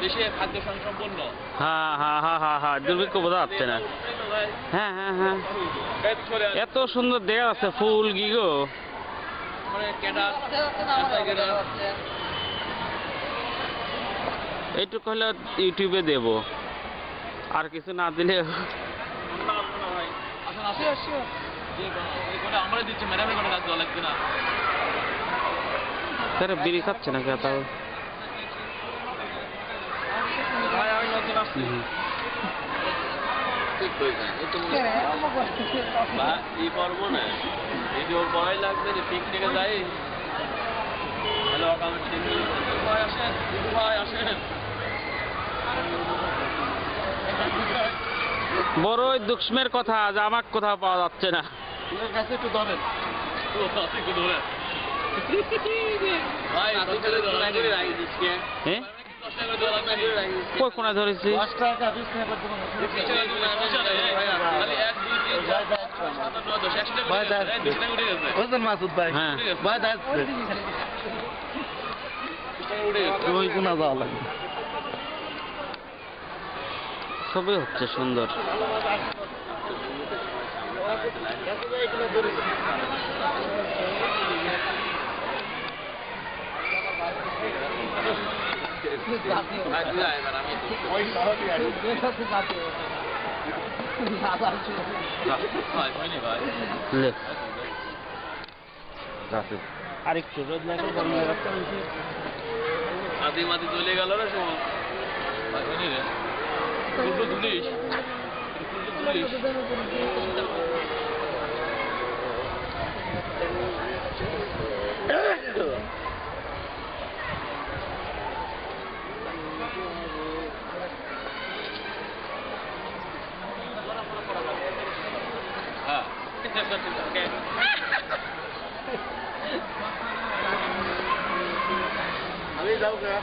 দেশে খাদ্য সম্পন্ন। হ্যাঁ হ্যাঁ হ্যাঁ হ্যাঁ হ্যাঁ, দুর্ভিক্ষ বোঝা যাচ্ছে না। হ্যাঁ হ্যাঁ হ্যাঁ, এত সুন্দর দেখা যাচ্ছে ফুল গিগো। এইটুকু হলে ইউটিউবে দেব, আর কিছু না দিলে। আমরা দিচ্ছি ম্যাডামের কোনো কাজ লাগবে না। তারা বিড়ি খাচ্ছে না কে তাও? ই করবো না, এই যে ওর পড়াই লাগবে যে পিকনিকে যাই। হ্যালো ভাই আসেন, ভাই আসেন। বড়ই দুঃখের কথা যে আমার কোথাও পাওয়া যাচ্ছে না। কাছে একটু ধরেন, একটু ধরেন ভাই। কই কোনায় ধরেছি? মাসুদ ভাই, হ্যাঁ ওই কোনা যাওয়া লাগবে। সবই হচ্ছে সুন্দর। আরেকটু রোদ লাগে আদি মাদি চলে গেল রে সময় তুলিস আমি যাও গা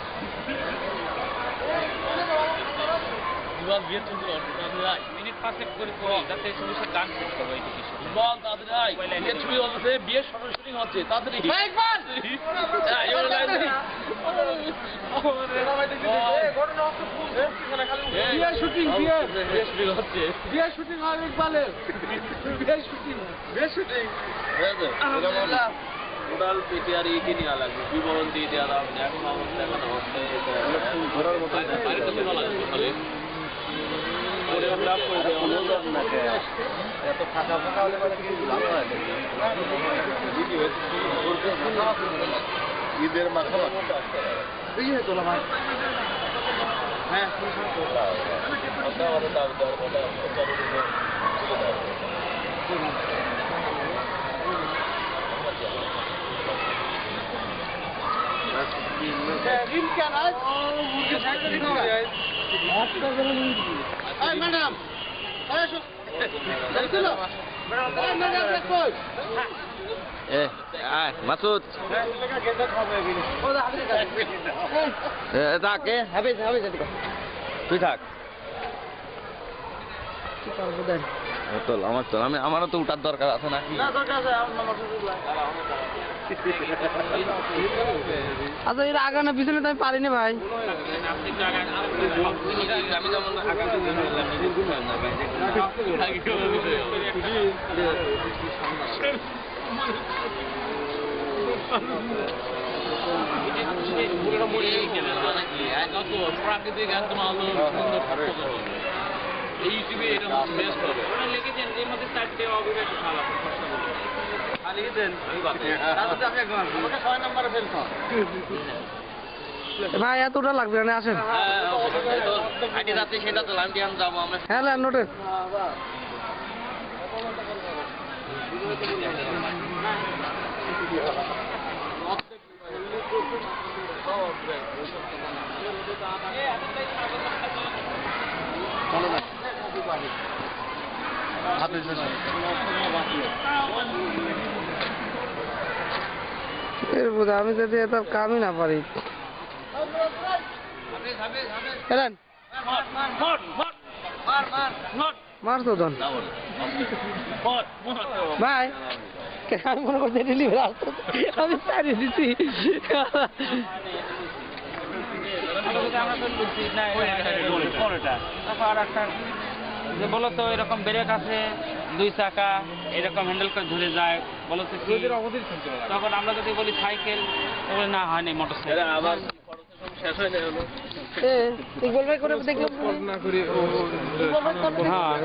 মিনিট 5 করে যাতে সমস্যার গান করতে হয়। বিয়ের শুটিং হচ্ছে তাড়াতাড়ি। টোটাল পেটে আর ইয়ে নেওয়া লাগবে, বিবরণ দিয়ে দেওয়া লাগবে। এখন আমার দেখানো হচ্ছে ঘোরার মতো এত ফাঁকা ফাঁকা হলে ভালো হয়। ঈদের মাথা তোলা ভাই। হ্যাঁ ম্যাডাম মাসুদ তুই থাক। আমারও তো উঠার দরকার আছে নাকি? আচ্ছা এর আগানো পিছনে তো আমি পারিনি ভাই। প্রাকৃতিক একদম আলো সুন্দর এই ইউটিউবে এটা বেস্ট হবে। লিখেছেন এর মধ্যে 4টে অবিবাহিত শালা খালি দেন। আমাকে 6 নম্বরে ফেলছো ভাই এতটা লাগবে না, আসেন। আইডি রাতে সেটা তো লাইন দিয়ে যাবো আমরা। হ্যাঁ নোটে আমি যদি এত কামই না পারি। মার তো ধন ভাই আমি মনে করছি ডেলিভারি আসতে আমি চালিয়ে দিচ্ছি যে বলো তো এরকম ব্রেক আছে 2 চাকা এরকম হ্যান্ডেল করে ধরে যায় বলো তো কি? তখন আমরা যদি বলি সাইকেল তবে না হয়নি মোটরসাইকেল আবার শেষ হয় না ইকবাল ভাই করে দেখলাম হ্যাঁ